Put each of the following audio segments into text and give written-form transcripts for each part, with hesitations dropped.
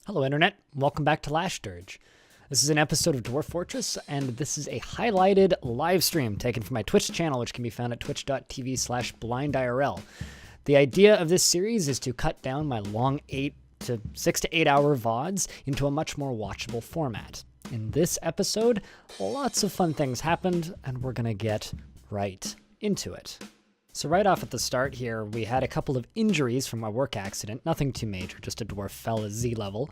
Hello Internet, welcome back to Lashdurge. This is an episode of Dwarf Fortress, and this is a highlighted live stream taken from my Twitch channel, which can be found at twitch.tv/blindIRL. The idea of this series is to cut down my long 6 to 8 hour VODs into a much more watchable format. In this episode, lots of fun things happened, and we're gonna get right into it. So right off at the start here, we had a couple of injuries from a work accident. Nothing too major, just a dwarf fell a Z level.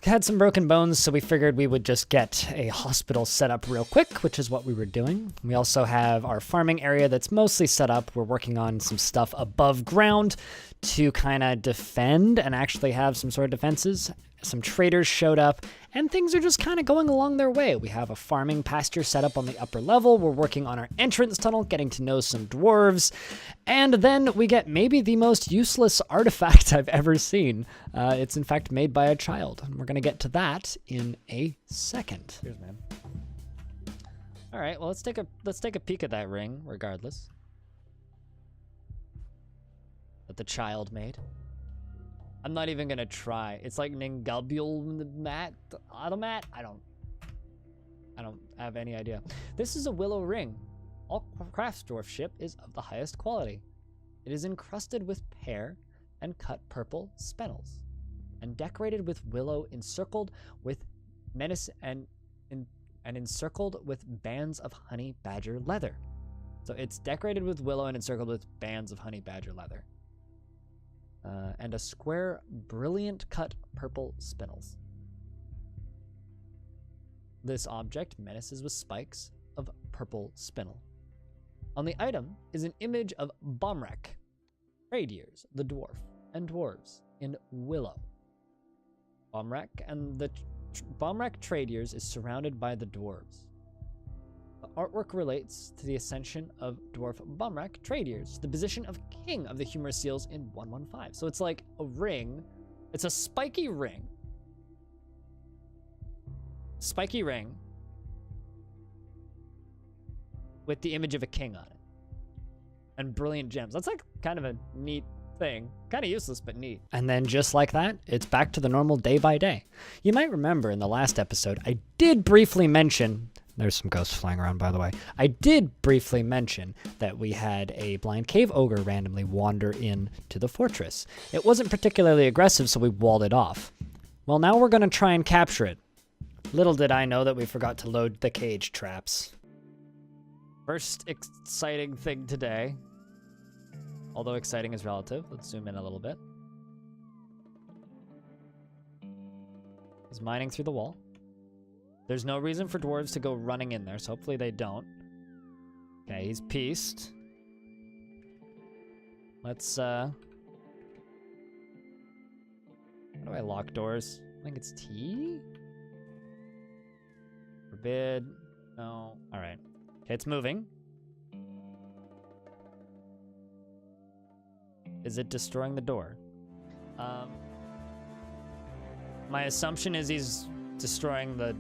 We had some broken bones, so we figured we would just get a hospital set up real quick, which is what we were doing. We also have our farming area that's mostly set up. We're working on some stuff above ground to kind of defend and actually have some sort of defenses. Some traders showed up, and things are just kind of going along their way. We have a farming pasture set up on the upper level. We're working on our entrance tunnel, getting to know some dwarves, and then we get maybe the most useless artifact I've ever seen. It's in fact made by a child, and we're gonna get to that in a second. Cheers, man. All right, well let's take a peek at that ring, regardless. That the child made. I'm not even gonna try. It's like Ningabul Automat. I don't have any idea. This is a willow ring. All crafts dwarfship is of the highest quality. It is encrusted with pear and cut purple spennels, and decorated with willow encircled with menace and encircled with bands of honey badger leather. So it's decorated with willow and encircled with bands of honey badger leather. And a square, brilliant cut purple spindles. This object menaces with spikes of purple spindle. On the item is an image of Bomrek, trade years, the dwarf, and dwarves in willow. Bomrek and the Bomrek trade years is surrounded by the dwarves. The artwork relates to the ascension of dwarf Bomrek trade years, the position of king of the humorous seals in 115. So it's like a ring. It's a spiky ring. Spiky ring with the image of a king on it. And brilliant gems. That's like kind of a neat thing. Kind of useless, but neat. And then just like that, it's back to the normal day by day. You might remember in the last episode, I did briefly mention... There's some ghosts flying around, by the way. I did briefly mention that we had a blind cave ogre randomly wander in to the fortress. It wasn't particularly aggressive, so we walled it off. Well, now we're going to try and capture it. Little did I know that we forgot to load the cage traps. First exciting thing today. Although exciting is relative. Let's zoom in a little bit. He's mining through the wall. There's no reason for dwarves to go running in there, so hopefully they don't. Okay, he's pieced. Let's, how do I lock doors? I think it's T? Forbid. No. Alright. Okay, it's moving. Is it destroying the door? My assumption is he's destroying the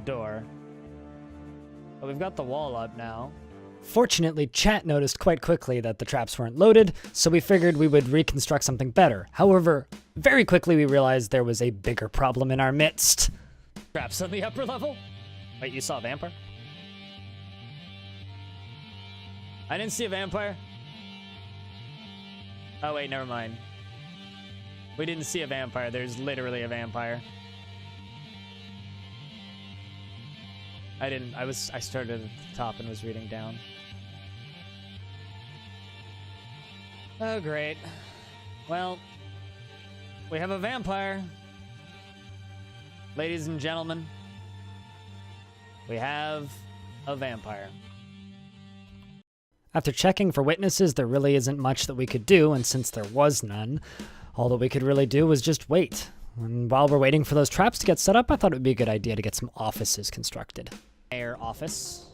door. But we've got the wall up now. Fortunately, chat noticed quite quickly that the traps weren't loaded, so we figured we would reconstruct something better. However, very quickly we realized there was a bigger problem in our midst. Traps on the upper level? Wait, you saw a vampire? I didn't see a vampire. Oh wait, never mind. We didn't see a vampire. There's literally a vampire. I started at the top and was reading down. Oh, great. Well, we have a vampire. Ladies and gentlemen, we have a vampire. After checking for witnesses, there really isn't much that we could do, and since there was none, all that we could really do was just wait. And while we're waiting for those traps to get set up, I thought it would be a good idea to get some offices constructed. Mayor office.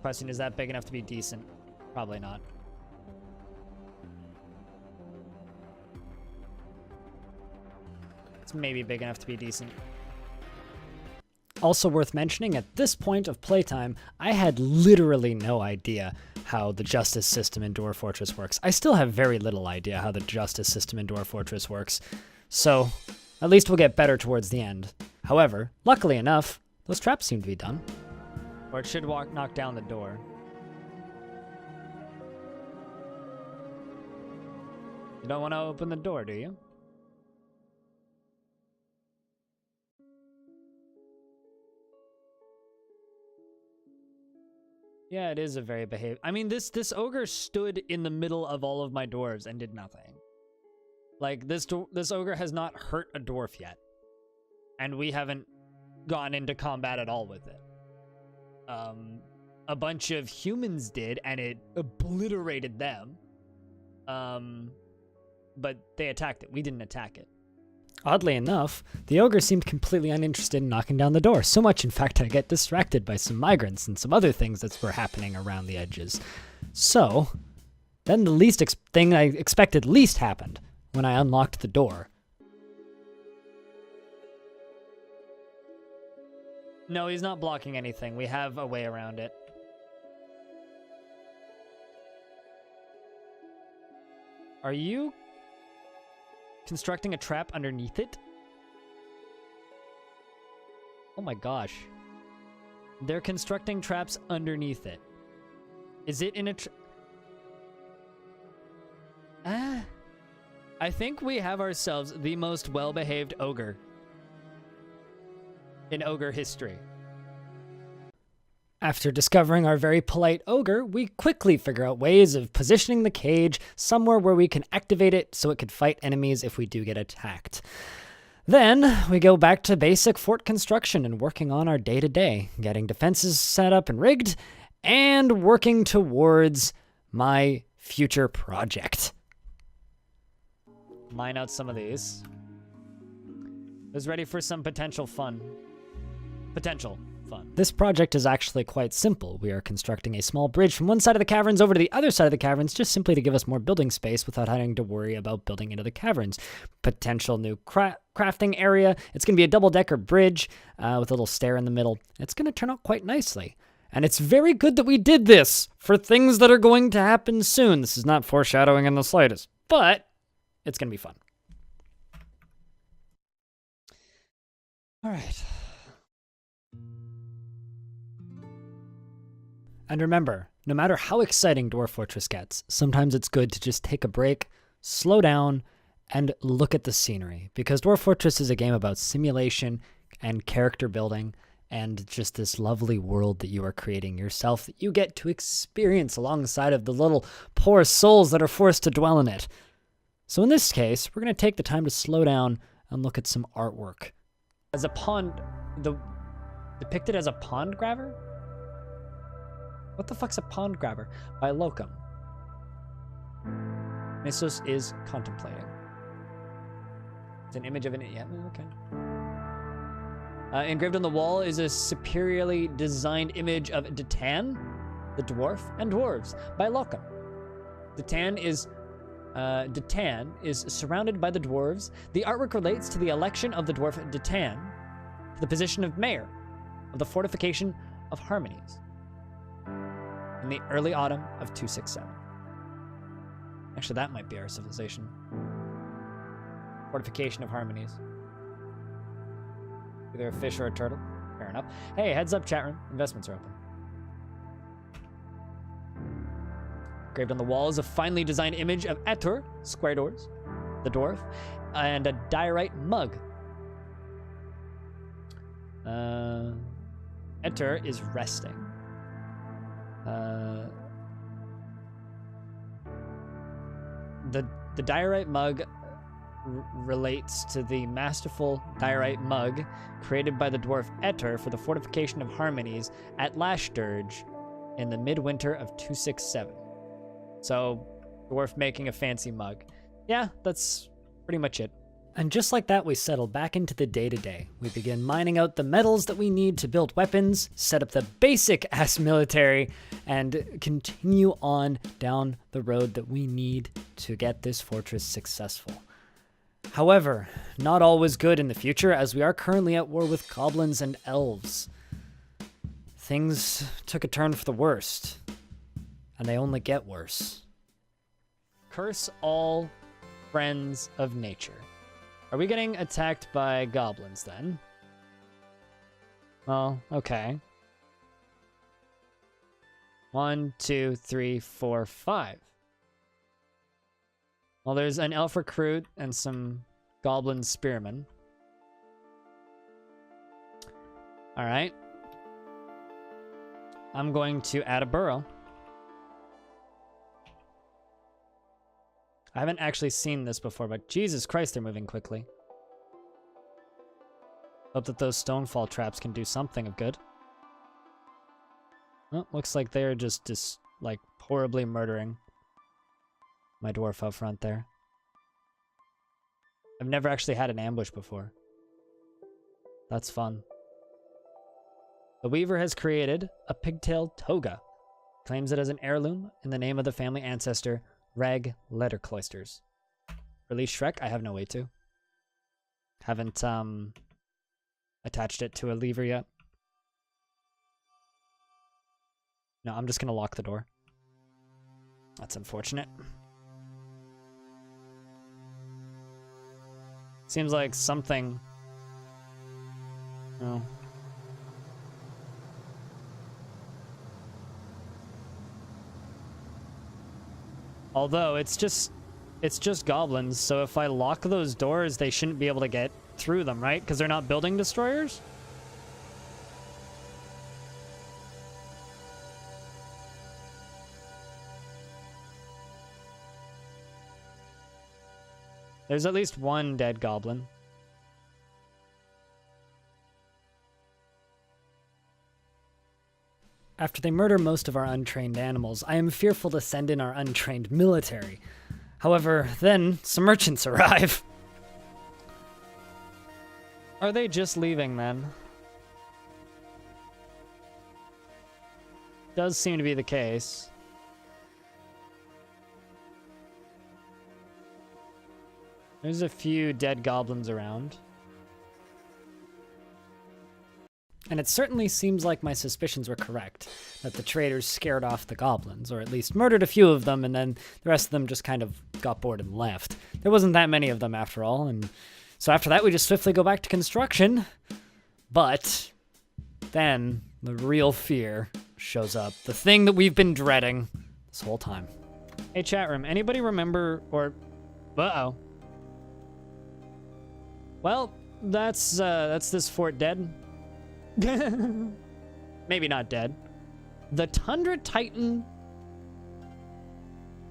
Question, is that big enough to be decent? Probably not. It's maybe big enough to be decent. Also worth mentioning, at this point of playtime, I had literally no idea how the justice system in Dwarf Fortress works. I still have very little idea how the justice system in Dwarf Fortress works, so at least we'll get better towards the end. However, luckily enough, those traps seem to be done. Or it should knock down the door. You don't want to open the door, do you? Yeah, it is a very behaved. I mean, this ogre stood in the middle of all of my dwarves and did nothing. Like, this ogre has not hurt a dwarf yet. And we haven't gone into combat at all with it. A bunch of humans did, and it obliterated them. But they attacked it. We didn't attack it. Oddly enough, the ogre seemed completely uninterested in knocking down the door. So much, in fact, I get distracted by some migrants and some other things that were happening around the edges. So, then the thing I expected least happened when I unlocked the door. No, he's not blocking anything. We have a way around it. Are you constructing a trap underneath it? Oh my gosh. They're constructing traps underneath it. Is it in a I think we have ourselves the most well-behaved ogre in ogre history. After discovering our very polite ogre, we quickly figure out ways of positioning the cage somewhere where we can activate it so it could fight enemies if we do get attacked. Then we go back to basic fort construction and working on our day-to-day, getting defenses set up and rigged, and working towards my future project. Mine out some of these. I was ready for some potential fun. This project is actually quite simple. We are constructing a small bridge from one side of the caverns over to the other side of the caverns, just simply to give us more building space without having to worry about building into the caverns. Potential new crafting area. It's going to be a double-decker bridge with a little stair in the middle. It's going to turn out quite nicely. And it's very good that we did this for things that are going to happen soon. This is not foreshadowing in the slightest, but it's going to be fun. All right. And remember, no matter how exciting Dwarf Fortress gets, sometimes it's good to just take a break, slow down, and look at the scenery. Because Dwarf Fortress is a game about simulation and character building and just this lovely world that you are creating yourself that you get to experience alongside of the little poor souls that are forced to dwell in it. So in this case, we're going to take the time to slow down and look at some artwork. As a pond, depicted as a pond grabber? What the fuck's a pond grabber? By Locum. Missos is contemplating. It's an image of an... Yeah, okay. Engraved on the wall is a superiorly designed image of Detan, the dwarf, and dwarves by Locum. Detan is surrounded by the dwarves. The artwork relates to the election of the dwarf Detan to the position of mayor of the fortification of Harmonies in the early autumn of 267. Actually, that might be our civilization. Fortification of Harmonies. Either a fish or a turtle. Fair enough. Hey, heads up, chat room. Investments are open. Engraved on the wall is a finely designed image of Etur, square doors, the dwarf, and a diorite mug. Etur is resting. The diorite mug relates to the masterful diorite mug created by the dwarf Etur for the fortification of Harmonies at Lashdurge in the midwinter of 267. So, dwarf making a fancy mug. Yeah, that's pretty much it. And just like that, we settle back into the day-to-day. We begin mining out the metals that we need to build weapons, set up the basic-ass military, and continue on down the road that we need to get this fortress successful. However, not all was good in the future, as we are currently at war with goblins and elves. Things took a turn for the worst, and they only get worse. Curse all friends of nature. Are we getting attacked by goblins then? Well, okay. 1, 2, 3, 4, 5. Well, there's an elf recruit and some goblin spearmen. All right. I'm going to add a burrow. I haven't actually seen this before, but Jesus Christ, they're moving quickly. Hope that those stonefall traps can do something of good. Well, looks like they're just like horribly murdering my dwarf out front there. I've never actually had an ambush before. That's fun. The weaver has created a pigtail toga. Claims it as an heirloom in the name of the family ancestor, Rag Lettercloisters. Release Shrek? I have no way to. Haven't attached it to a lever yet. No, I'm just gonna lock the door. That's unfortunate. Seems like something... Oh. Although, it's just goblins, so if I lock those doors, they shouldn't be able to get through them, right? Because they're not building destroyers? There's at least one dead goblin. After they murder most of our untrained animals, I am fearful to send in our untrained military. However, then some merchants arrive. Are they just leaving then? Does seem to be the case. There's a few dead goblins around. And it certainly seems like my suspicions were correct, that the traders scared off the goblins, or at least murdered a few of them, and then the rest of them just kind of got bored and left. There wasn't that many of them after all, and so after that we just swiftly go back to construction. But then the real fear shows up, the thing that we've been dreading this whole time. Hey chat room, anybody remember, or, uh-oh. Well, that's this fort dead. Maybe not dead. The Tundra Titan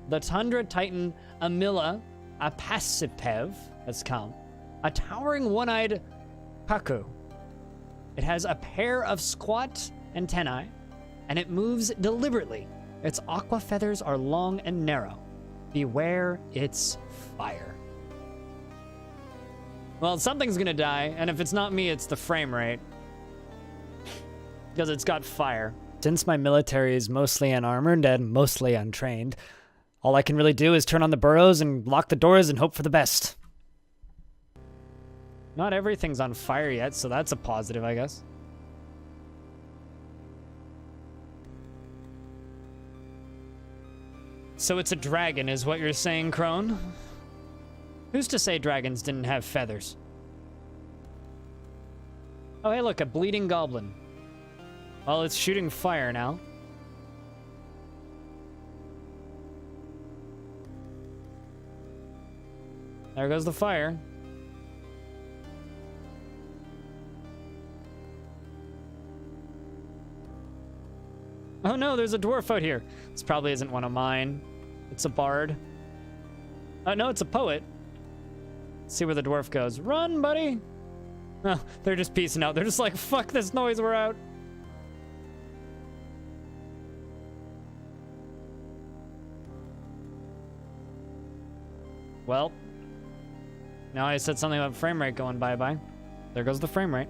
Amila Apasipev has come. A towering one-eyed Kaku. It has a pair of squat antennae, and it moves deliberately. Its aqua feathers are long and narrow. Beware its fire. Well, something's gonna die, and if it's not me, it's the frame rate. Because it's got fire. Since my military is mostly unarmored and mostly untrained, all I can really do is turn on the burrows and lock the doors and hope for the best. Not everything's on fire yet, so that's a positive, I guess. So it's a dragon, is what you're saying, Crone? Who's to say dragons didn't have feathers? Oh, hey, look, a bleeding goblin. Well, it's shooting fire now. There goes the fire. Oh no, there's a dwarf out here. This probably isn't one of mine. It's a bard. Oh no, it's a poet. Let's see where the dwarf goes. Run, buddy! Oh, they're just peacing out. They're just like, fuck this noise, we're out. Well, now I said something about frame rate going bye-bye. There goes the frame rate.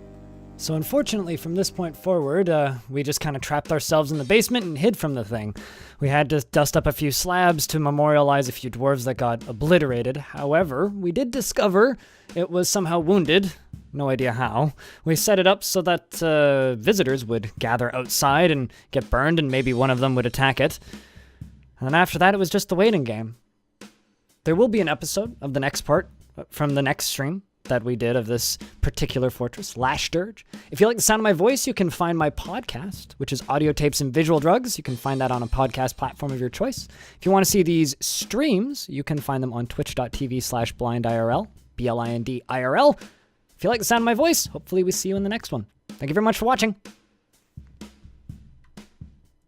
So unfortunately, from this point forward, we just kind of trapped ourselves in the basement and hid from the thing. We had to dust up a few slabs to memorialize a few dwarves that got obliterated. However, we did discover it was somehow wounded. No idea how. We set it up so that visitors would gather outside and get burned, and maybe one of them would attack it. And then after that, it was just the waiting game. There will be an episode of the next part from the next stream that we did of this particular fortress, Lashdurge. If you like the sound of my voice, you can find my podcast, which is Audio Tapes and Visual Drugs. You can find that on a podcast platform of your choice. If you want to see these streams, you can find them on twitch.tv/blindIRL, BLINDIRL. If you like the sound of my voice, hopefully we see you in the next one. Thank you very much for watching.